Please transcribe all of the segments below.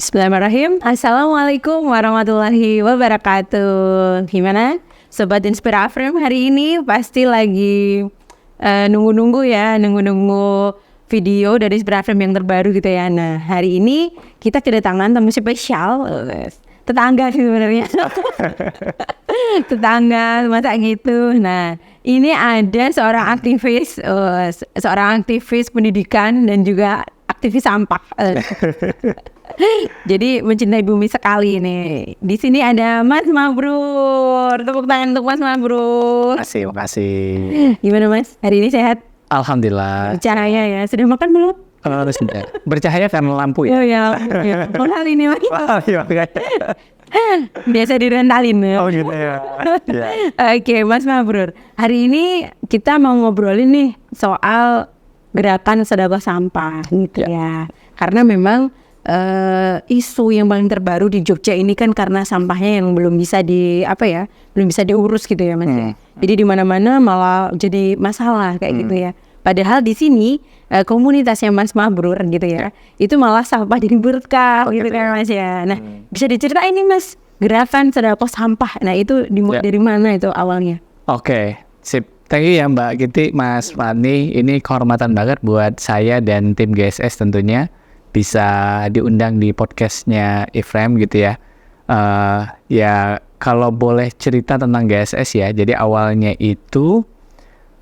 Bismillahirrahmanirrahim. Assalamualaikum warahmatullahi wabarakatuh. Gimana Sobat Inspiraframe hari ini? Pasti lagi nunggu-nunggu video dari Inspiraframe yang terbaru gitu ya. Nah, hari ini kita kedatangan tamu spesial, tetangga sih sebenarnya. Tetangga masa gitu. Nah, ini ada seorang aktivis pendidikan dan juga aktivis sampah. Jadi mencintai bumi sekali nih. Di sini ada Mas Mabrur. Tepuk tangan untuk Mas Mabrur. Makasih. Gimana Mas? Hari ini sehat? Alhamdulillah. Bercahaya ya. Sudah makan belum? Sudah. Bercahaya karena lampu ya? Ya. Mahal ini Mas. Iya, Biasa direntalin ya. Oh gitu ya. Oke, Mas Mabrur. Hari ini kita mau ngobrolin nih soal gerakan sedekah sampah gitu ya. Karena memang isu yang paling terbaru di Jogja ini kan karena sampahnya yang belum bisa diurus gitu ya Mas. Jadi di mana-mana malah jadi masalah kayak gitu ya. Padahal di sini komunitasnya Mas Mabrur gitu ya, itu malah sampah jadi berkah gitu kan Mas ya. Nah, bisa diceritain nih Mas, gerakan sedekah sampah. Nah, itu dari mana itu awalnya? Oke, sip. Thank you ya Mbak Giti, Mas Fani. Ini kehormatan banget buat saya dan tim GSS tentunya bisa diundang di podcastnya Iframe gitu ya. Ya kalau boleh cerita tentang GSS ya. Jadi awalnya itu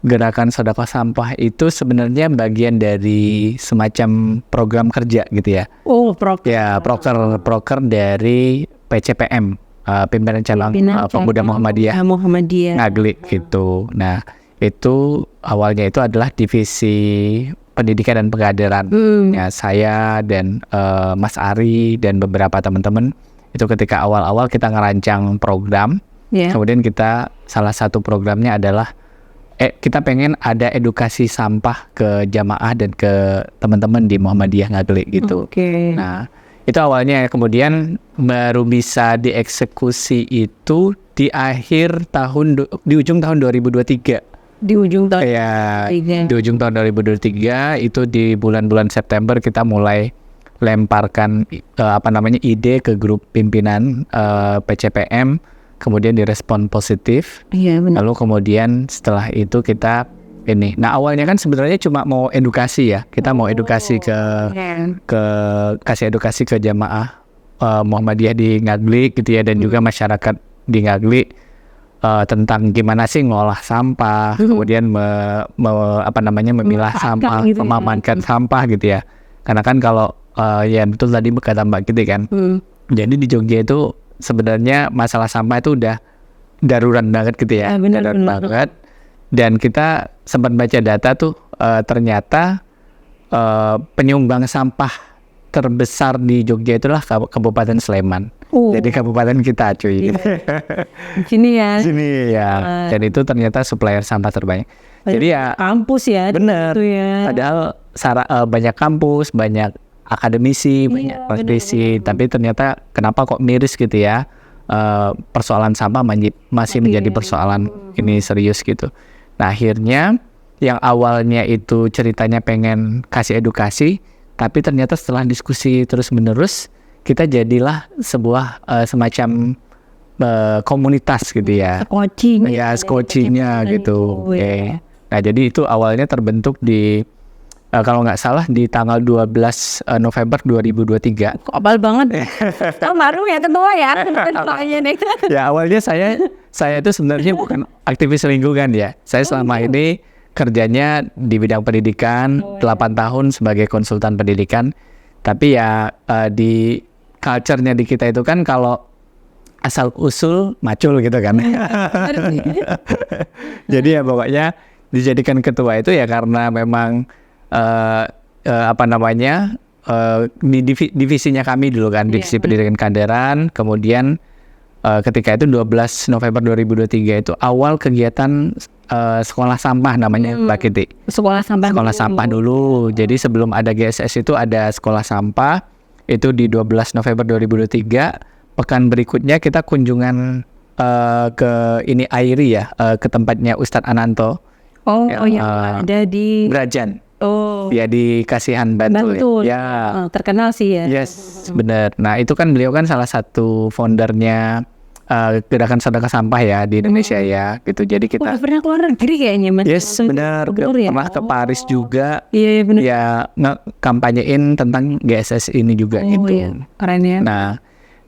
gerakan sedekah sampah itu sebenarnya bagian dari semacam program kerja gitu ya. Oh, proker. Ya, proker dari PCPM, Pimpinan Cabang Pemuda Muhammadiyah Ngaglik gitu. Nah, itu awalnya itu adalah divisi pendidikan dan pengajaran. Ya, saya dan Mas Ari dan beberapa teman-teman itu ketika awal-awal kita ngerancang program. Kemudian kita salah satu programnya adalah kita pengen ada edukasi sampah ke jamaah dan ke teman-teman di Muhammadiyah Ngaglik gitu. Nah, itu awalnya. Kemudian baru bisa dieksekusi itu di ujung tahun 2023. Di ujung tahun. Ya, di ujung tahun 2023 itu di bulan-bulan September kita mulai lemparkan ide ke grup pimpinan PCPM. Kemudian direspon positif. Iya, benar. Lalu kemudian setelah itu kita ini. Nah, awalnya kan sebenarnya cuma mau edukasi ya. Kita mau edukasi kasih edukasi ke jamaah Muhammadiyah di Ngaglik gitu ya, dan juga masyarakat di Ngaglik tentang gimana sih ngolah sampah, kemudian memilah sampah, gitu memamankan sampah gitu ya. Karena kan kalau ya betul tadi kata Mbak Giti kan. Jadi di Jogja itu sebenarnya masalah sampah itu udah darurat banget gitu ya. Darurat banget. Dan kita sempat baca data tuh ternyata penyumbang sampah terbesar di Jogja itulah Kabupaten Sleman. Jadi kabupaten kita cuy. Sini ya. Dan itu ternyata supplier sampah terbanyak. Jadi ya kampus ya. Bener. Ya. Padahal banyak kampus, banyak akademisi, banyak praktisi, tapi ternyata kenapa kok miris gitu ya, persoalan sampah masih menjadi persoalan ini serius gitu. Nah, akhirnya yang awalnya itu ceritanya pengen kasih edukasi, tapi ternyata setelah diskusi terus menerus kita jadilah sebuah semacam komunitas gitu ya. Coachingnya gitu. Nah, jadi itu awalnya terbentuk di kalau nggak salah di tanggal 12 November 2023. Kok abal banget. Baru ya ketua ya. Ya awalnya saya itu sebenarnya bukan aktivis lingkungan ya. Saya selama ini kerjanya di bidang pendidikan, 8 tahun sebagai konsultan pendidikan. Tapi ya di culture-nya di kita itu kan kalau asal usul macul gitu kan. Jadi ya pokoknya dijadikan ketua itu ya karena memang di divisinya kami dulu kan, divisi pendidikan kaderan. Kemudian ketika itu 12 November 2023 itu awal kegiatan sekolah sampah namanya Mbak Giti. Sekolah sampah dulu. Jadi sebelum ada GSS itu ada sekolah sampah. Itu di 12 November 2023. Pekan berikutnya kita kunjungan ke Airi ya, ke tempatnya Ustadz Ananto. Ada di Brajan. Oh, Ya di Kasihan Bantul. Bantul. Ya. Terkenal sih ya. Yes, benar. Nah, itu kan beliau kan salah satu foundernya gerakan sedekah sampah ya di Indonesia ya, gitu. Jadi Udah kita pernah keluar negeri kayaknya Mas. yes, benar. Ya? Pernah ke Paris juga. Iya benar. Ya, kampanyein tentang GSS ini juga gitu. Iya. Keren ya.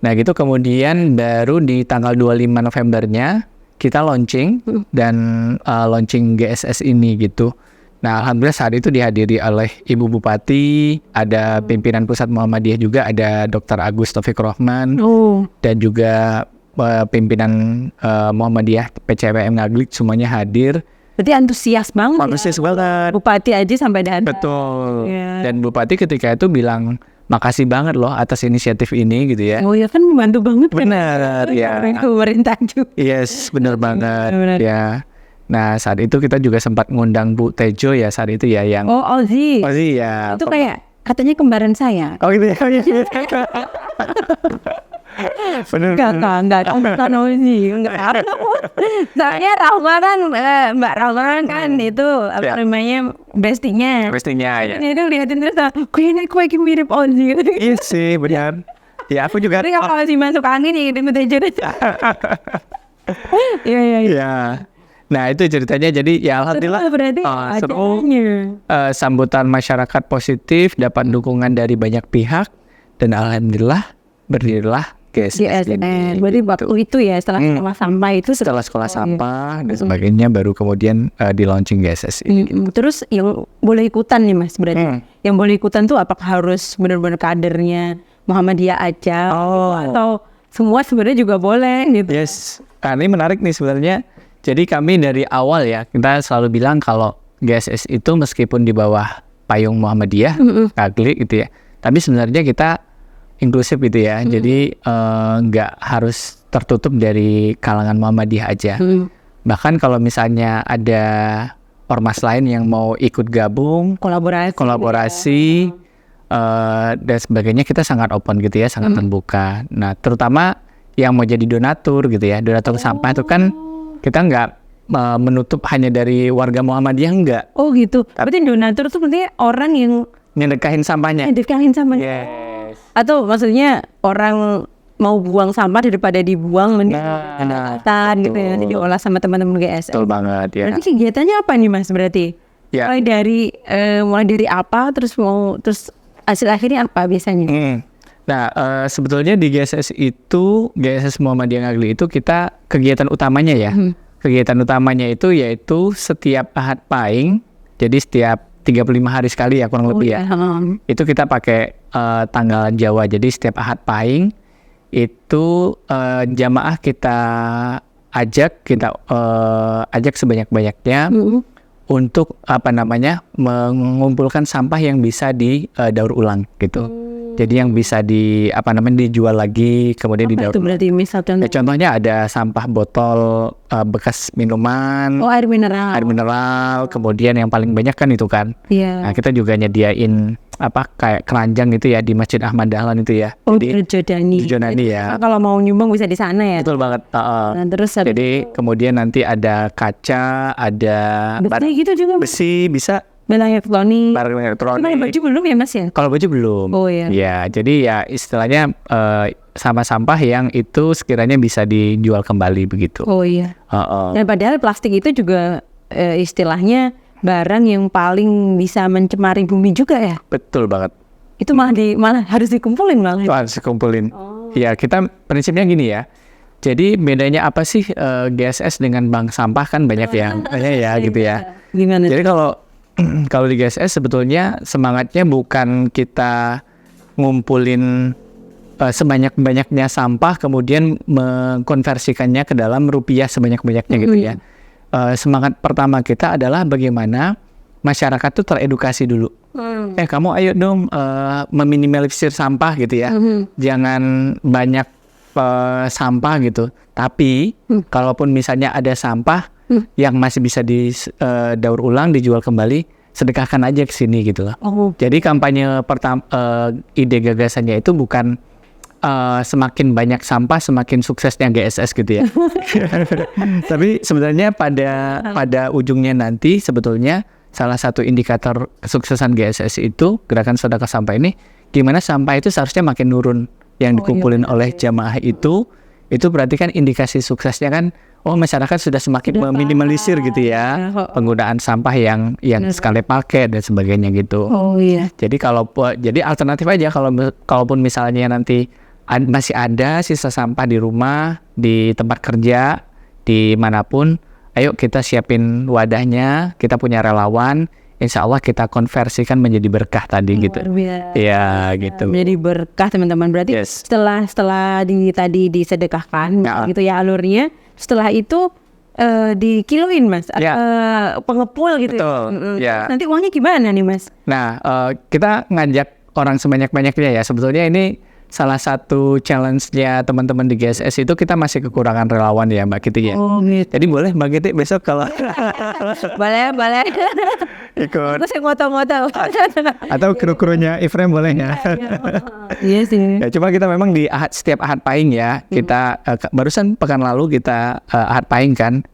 Nah gitu kemudian baru di tanggal 25 Novembernya kita launching dan launching GSS ini gitu. Nah, alhamdulillah saat itu dihadiri oleh Ibu Bupati, ada pimpinan Pusat Muhammadiyah juga, ada Dr. Agus Taufik Rohman, dan juga pimpinan Muhammadiyah PCPM Ngaglik semuanya hadir. Berarti antusias banget. Antusias banget. Bupati aja sampai datang. Betul. Ya. Dan Bupati ketika itu bilang makasih banget loh atas inisiatif ini gitu ya. Oh ya kan membantu banget kan. Benar ya. Pemerintah juga. Yes, benar banget. Benar. Ya. Nah saat itu kita juga sempat ngundang Bu Tejo ya saat itu ya yang. Oh Ozzy. Ozzy ya. Itu kayak katanya kembaran saya. Oh gitu ya. Benar. Enggak, bukan Ozzy, enggak. Soalnya Rahma kan, Mbak Rahma kan itu apa namanya bestinya. Pastinya ya. Ini tuh liatin terus, kayaknya aku lagi mirip Ozzy. Iya sih benar. Ya aku juga. Tapi kalau Ozzy masuk angin ya itu aja. Iya. Ya. Nah itu ceritanya jadi ya alhamdulillah berarti seru. Sambutan masyarakat positif, dapat dukungan dari banyak pihak dan alhamdulillah berdirilah GSN. Berarti waktu itu ya setelah sampah itu setelah sekolah sampah dan sebagainya baru kemudian di launching GSS ini. Terus yang boleh ikutan nih Mas berarti. Yang boleh ikutan tuh apakah harus benar-benar kadernya Muhammadiyah aja atau semua sebenarnya juga boleh gitu. Yes. Nah, ini menarik nih sebenarnya. Jadi kami dari awal ya kita selalu bilang kalau GSS itu meskipun di bawah payung Muhammadiyah, Ngaglik gitu ya. Tapi sebenarnya kita inklusif gitu ya, jadi nggak harus tertutup dari kalangan Muhammadiyah aja. Bahkan kalau misalnya ada ormas lain yang mau ikut gabung, kolaborasi dan sebagainya, kita sangat open gitu ya, sangat terbuka. Nah, terutama yang mau jadi donatur gitu ya, donatur sampah itu kan kita nggak menutup hanya dari warga Muhammadiyah, enggak. Oh gitu. Berarti donatur itu berarti orang yang nyedekahin sampahnya. Yes. Atau maksudnya orang mau buang sampah daripada dibuang mending gitu ya, diolah sama teman-teman GSS. Betul banget ya. Berarti kegiatannya apa nih Mas berarti? Ya. Mulai dari apa terus hasil akhirnya apa biasanya? Nah, sebetulnya di GSS itu, GSS Muhammadiyah Ngaglik itu kita kegiatan utamanya ya. Kegiatan utamanya itu yaitu setiap Ahad Pahing, jadi setiap 35 hari sekali ya kurang lebih ya. Itu kita pakai tanggalan Jawa. Jadi setiap Ahad Pahing itu jamaah kita ajak sebanyak-banyaknya untuk mengumpulkan sampah yang bisa didaur ulang gitu. Jadi yang bisa dijual lagi kemudian didaur ulang. Berarti misalkan contohnya ada sampah botol bekas minuman, air mineral, kemudian yang paling banyak kan itu kan. Iya. Nah, kita juga nyediain kayak keranjang gitu ya di Masjid Ahmad Dahlan itu ya. Di Rejonani ya. Kalau mau nyumbang bisa di sana ya. Betul banget. Nah, terus jadi kemudian nanti ada kaca, ada besi gitu juga. Besi bisa. Barang elektronik. Cuma baju belum ya Mas ya? Kalau baju belum. Oh iya. Ya, jadi ya istilahnya sampah-sampah yang itu sekiranya bisa dijual kembali begitu. Oh iya. Dan padahal plastik itu juga istilahnya barang yang paling bisa mencemari bumi juga ya. Betul banget. Itu malah harus dikumpulin malah. Harus dikumpulin. Ya, kita prinsipnya gini ya. Jadi bedanya apa sih GSS dengan bank sampah kan banyak yang ya gitu ya. Gimana? Jadi kalau di GSS sebetulnya semangatnya bukan kita ngumpulin sebanyak-banyaknya sampah kemudian mengkonversikannya ke dalam rupiah sebanyak-banyaknya gitu ya. Semangat pertama kita adalah bagaimana masyarakat tuh teredukasi dulu. Kamu ayo dong meminimalisir sampah gitu ya. Jangan banyak sampah gitu. Tapi kalaupun misalnya ada sampah yang masih bisa didaur ulang, dijual kembali, sedekahkan aja ke sini gitu loh. Jadi kampanye pertama, ide gagasannya itu bukan semakin banyak sampah semakin suksesnya GSS gitu ya. Tapi sebenarnya pada ujungnya nanti sebetulnya salah satu indikator kesuksesan GSS itu gerakan sedekah sampah ini, gimana sampah itu seharusnya makin nurun yang dikumpulin oleh jamaah itu berarti kan indikasi suksesnya kan, masyarakat sudah semakin meminimalisir gitu ya penggunaan sampah yang sekali pakai dan sebagainya gitu. Jadi jadi alternatif aja kalaupun misalnya nanti masih ada sisa sampah di rumah, di tempat kerja, di manapun, ayo kita siapin wadahnya, kita punya relawan, insya Allah kita konversikan menjadi berkah tadi gitu. Ya gitu. Menjadi berkah teman-teman. Berarti setelah tadi disedekahkan gitu ya alurnya, setelah itu dikiloin Mas, pengepul gitu. Betul. Nanti uangnya gimana nih Mas? Nah kita ngajak orang sebanyak-banyaknya ya. Sebetulnya ini salah satu challenge-nya teman-teman di GSS itu kita masih kekurangan relawan ya Mbak Kiti ya. Gitu. Jadi boleh Mbak Kiti besok kalau boleh ikut. Terus yang ngotot-ngotot atau kru-krunya Iframe boleh ya. Iya sih. Ya, cuma kita memang di setiap Ahad Pahing ya, kita barusan pekan lalu kita Ahad Pahing kan.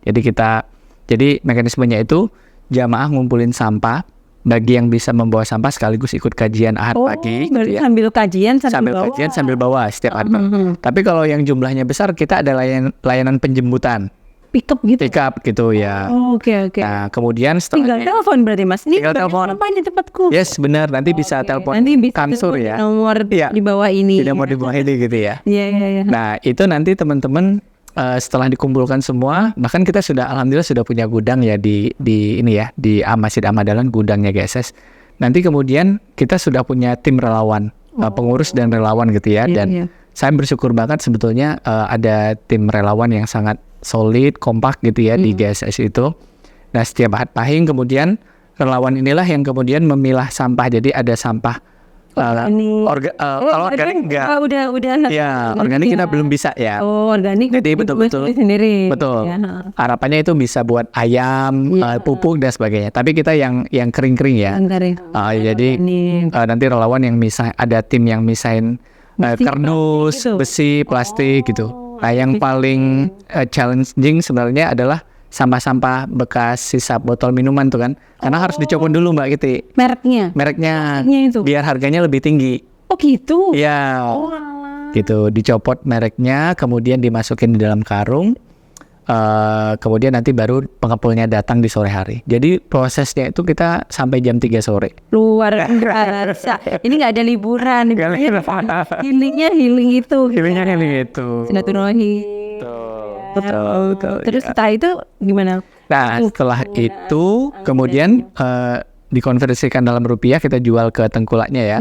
Jadi mekanismenya itu jamaah ngumpulin sampah bagi yang bisa membawa sampah sekaligus ikut kajian Ahad pagi gitu ya. Sambil kajian sambil bawa setiap Ahad. Tapi kalau yang jumlahnya besar kita ada layanan penjemputan. Pick up gitu ya. Oke. Nah, kemudian setelah tinggal telepon berarti Mas. Ini tinggal telepon. Apa di tempatku? Yes, benar. Nanti bisa telepon Kamsur ya. Nomor di bawah ini. Nomor di bawah ini gitu ya. Iya. Nah, itu nanti teman-teman setelah dikumpulkan semua, bahkan kita alhamdulillah sudah punya gudang ya di ini ya, di Masjid Ahmad Dahlan, gudangnya GSS. Nanti kemudian kita sudah punya tim relawan, pengurus dan relawan gitu ya. Dan saya bersyukur banget sebetulnya ada tim relawan yang sangat solid, kompak gitu ya di GSS itu. Nah, setiap Ahad Pahing kemudian relawan inilah yang kemudian memilah sampah. Jadi ada sampah kalau organik enggak. Udah. Ya, organik kita belum bisa ya. Organik. Jadi betul-betul sendiri. Betul. Ya. Harapannya itu bisa buat ayam, pupuk dan sebagainya. Tapi kita yang kering-kering ya. Jadi nanti relawan yang ada tim yang misahin kardus, besi, plastik gitu. Nah, yang paling challenging sebenarnya adalah sampah-sampah bekas sisa botol minuman tuh kan, karena harus dicopot dulu Mbak Kiti. Mereknya itu. Biar harganya lebih tinggi. Oh gitu? Iya. Gitu, dicopot mereknya, kemudian dimasukin di dalam karung, kemudian nanti baru pengepulnya datang di sore hari. Jadi prosesnya itu kita sampai jam 3 sore. Luar biasa. Ini nggak ada liburan. Healing itu. Silaturahmi. Betul. Terus setelah itu gimana? Nah, setelah itu kemudian dikonversikan dalam rupiah, kita jual ke tengkulaknya ya.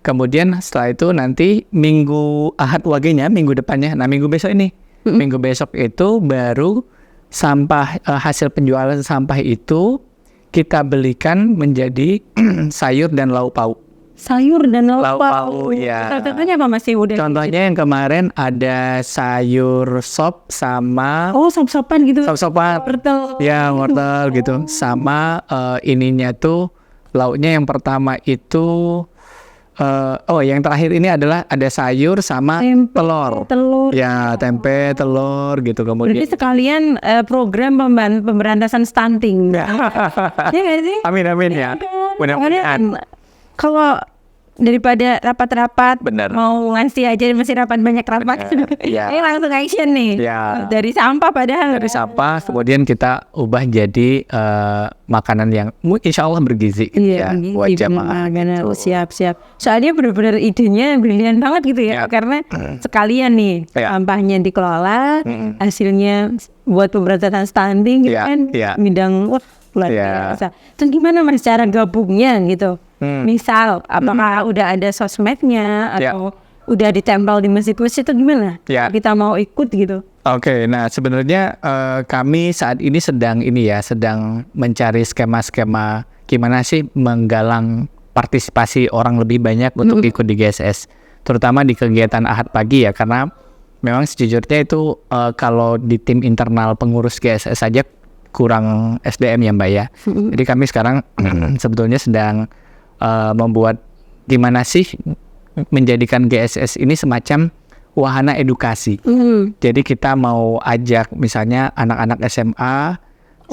Kemudian setelah itu nanti minggu Ahad Wagenya, minggu depannya. Nah, minggu besok ini. Minggu besok itu baru sampah, hasil penjualan sampah itu kita belikan menjadi sayur dan lauk pauk. Sayur dan lauk pauk ya. Contohnya apa Mas? Contohnya yang kemarin ada sayur sop sama sop-sopan gitu. Sop-sopan. Wortel. Ya, wortel gitu. Sama ininya tuh lauknya yang pertama itu yang terakhir ini adalah ada sayur sama telur. Ya, tempe, telur gitu. Kemudian berarti sekalian program pemberantasan stunting. Ya nggak sih? Amin ya. Mudah-mudahan. Kalau daripada rapat-rapat, bener, mau ngasih aja masih banyak rapat. Ini langsung action nih. Dari sampah padahal. Dari sampah kemudian kita ubah jadi makanan yang insya Allah bergizi ya buat jamaah. Siap. Soalnya benar-benar idenya brilian banget gitu ya. Karena sekalian nih sampahnya dikelola, hasilnya buat pemberantasan stunting gitu kan. Bidang luar biasa. Terus gimana Mas cara gabungnya gitu? Misal apakah udah ada sosmednya atau udah ditempel di masjid-masjid itu gimana? Kita mau ikut gitu. Oke, nah sebenarnya kami saat ini sedang mencari skema-skema gimana sih menggalang partisipasi orang lebih banyak untuk ikut di GSS, terutama di kegiatan Ahad pagi ya, karena memang sejujurnya itu kalau di tim internal pengurus GSS saja kurang SDM ya Mbak ya. Jadi kami sekarang sebetulnya sedang membuat gimana sih menjadikan GSS ini semacam wahana edukasi. Jadi kita mau ajak misalnya anak-anak SMA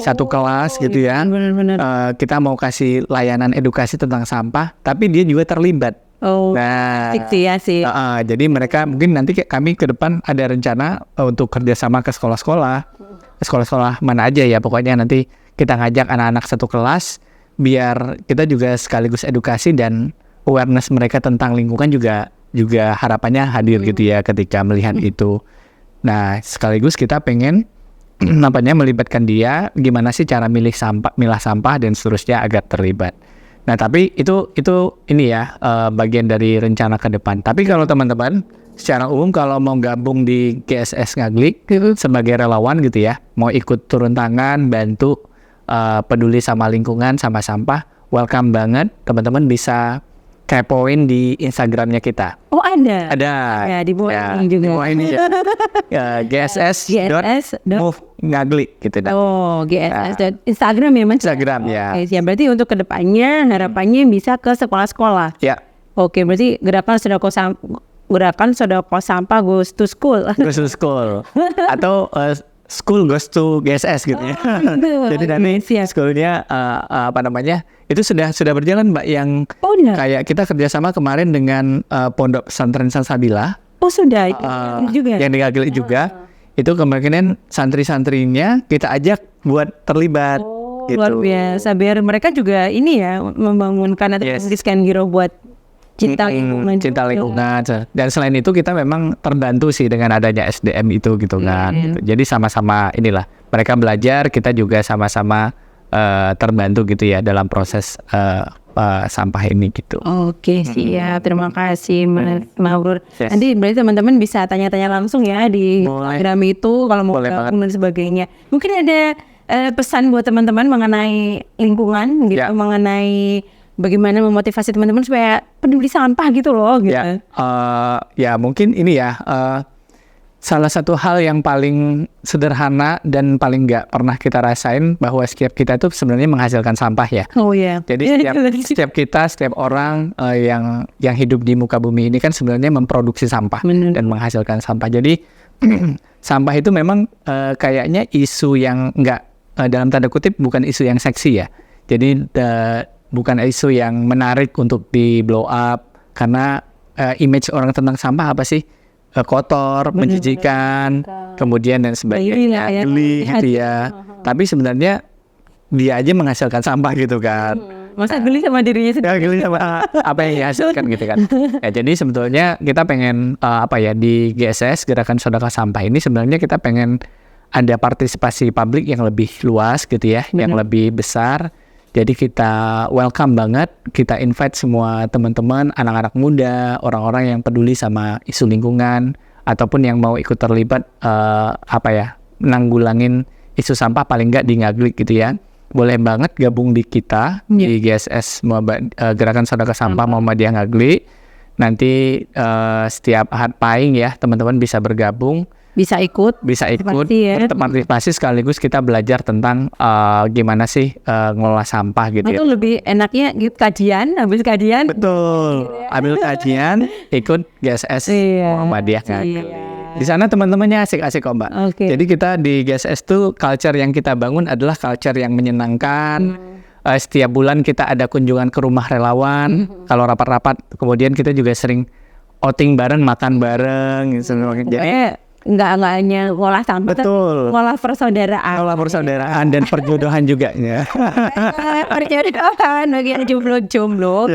satu kelas gitu ya. Benar-benar. Kita mau kasih layanan edukasi tentang sampah, tapi dia juga terlibat. Oh, Nah, sih. jadi mereka mungkin nanti kami ke depan ada rencana untuk kerjasama ke sekolah-sekolah mana aja ya, pokoknya nanti kita ngajak anak-anak satu kelas biar kita juga sekaligus edukasi dan awareness mereka tentang lingkungan juga harapannya hadir gitu ya ketika melihat itu. Nah, sekaligus kita pengen melibatkan dia gimana sih cara milah sampah dan seterusnya agar terlibat. Nah, tapi itu ini ya bagian dari rencana ke depan. Tapi kalau teman-teman secara umum kalau mau gabung di GSS Ngaglik sebagai relawan gitu ya, mau ikut turun tangan, bantu peduli sama lingkungan, sama sampah, welcome banget. Teman-teman bisa kepoin di Instagramnya kita. Oh, ada. Ada. Ya, di bawah ini juga. Di bawah ini ya. GSS.move Ngaglik gitu dah. Oh, GSS. Instagram ya, Mas? Instagram ya. Oke, siap. Berarti untuk kedepannya harapannya bisa ke sekolah-sekolah. Ya. Oke, berarti gerakan sodako sampah goes to school. Goes to school. Atau school goes to GSS gitu ya. Jadi nanti schoolnya itu sudah berjalan Mbak, yang kayak kita kerjasama kemarin dengan Pondok Pesantren Salsabila. Oh, sudah juga. Yang di Ngaglik juga. Itu kemungkinan santri-santrinya kita ajak buat terlibat. Gitu. Luar biasa, biar mereka juga ini ya membangunkan atau menggiskan giro buat cinta lingkungan. Cinta lingkungan. Dan selain itu kita memang terbantu sih dengan adanya SDM itu gitu kan. Gitu. Jadi sama-sama inilah mereka belajar, kita juga sama-sama terbantu gitu ya dalam proses sampah ini gitu. Oke, siap. Terima kasih Mas Mabrur. Nanti berarti teman-teman bisa tanya-tanya langsung ya di Instagram itu kalau mau gabung dan sebagainya. Mungkin ada pesan buat teman-teman mengenai lingkungan gitu, mengenai bagaimana memotivasi teman-teman supaya peduli sampah gitu loh gitu. Ya mungkin ini ya salah satu hal yang paling sederhana dan paling nggak pernah kita rasain bahwa setiap kita itu sebenarnya menghasilkan sampah ya. Oh iya. Jadi setiap orang yang hidup di muka bumi ini kan sebenarnya memproduksi sampah dan menghasilkan sampah. Jadi sampah itu memang kayaknya isu yang nggak dalam tanda kutip bukan isu yang seksi ya. Jadi bukan isu yang menarik untuk di blow up karena image orang tentang sampah apa sih? Kotor, menjijikan, kemudian dan sebagainya, geli gitu ya. Tapi sebenarnya dia aja menghasilkan sampah gitu kan. Masa geli sama dirinya sendiri? Ya, geli sama apa yang dihasilkan gitu kan. Ya, jadi sebetulnya kita pengen di GSS Gerakan Sodako Sampah ini sebenarnya kita pengen ada partisipasi publik yang lebih luas gitu ya, yang lebih besar. Jadi kita welcome banget, kita invite semua teman-teman, anak-anak muda, orang-orang yang peduli sama isu lingkungan, ataupun yang mau ikut terlibat menanggulangin isu sampah paling nggak di Ngaglik gitu ya. Boleh banget gabung di kita, di GSS Gerakan Sodako Sampah Muhammadiyah Ngaglik. Nanti setiap Ahad Pahing ya, teman-teman bisa bergabung. Bisa ikut partisipasi sekaligus kita belajar tentang gimana sih ngelola sampah gitu. Itu lebih enaknya habis kajian. Betul, ambil kajian, ikut GSS Muhammadiyah Ngaglik. Di sana teman-temannya asik-asik kok Mbak. Jadi kita di GSS tuh culture yang kita bangun adalah culture yang menyenangkan. Setiap bulan kita ada kunjungan ke rumah relawan. Kalau rapat-rapat, kemudian kita juga sering outing bareng, makan bareng. Jadi nggak hanya ngolah sampah, ngolah persaudaraan dan perjodohan juga ya. Perjodohan bagian jomblo.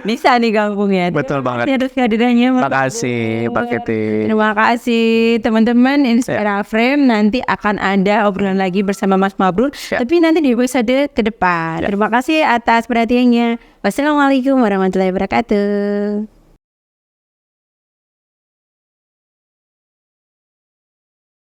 Bisa nih gabung ya. Betul banget. Atas kehadirannya. Terima kasih Pak Kiti. Terima kasih teman-teman Inspira Frame. Nanti akan ada obrolan lagi bersama Mas Mabrur. Tapi nanti di episode ke depan. Terima kasih atas perhatiannya. Wassalamualaikum warahmatullahi wabarakatuh.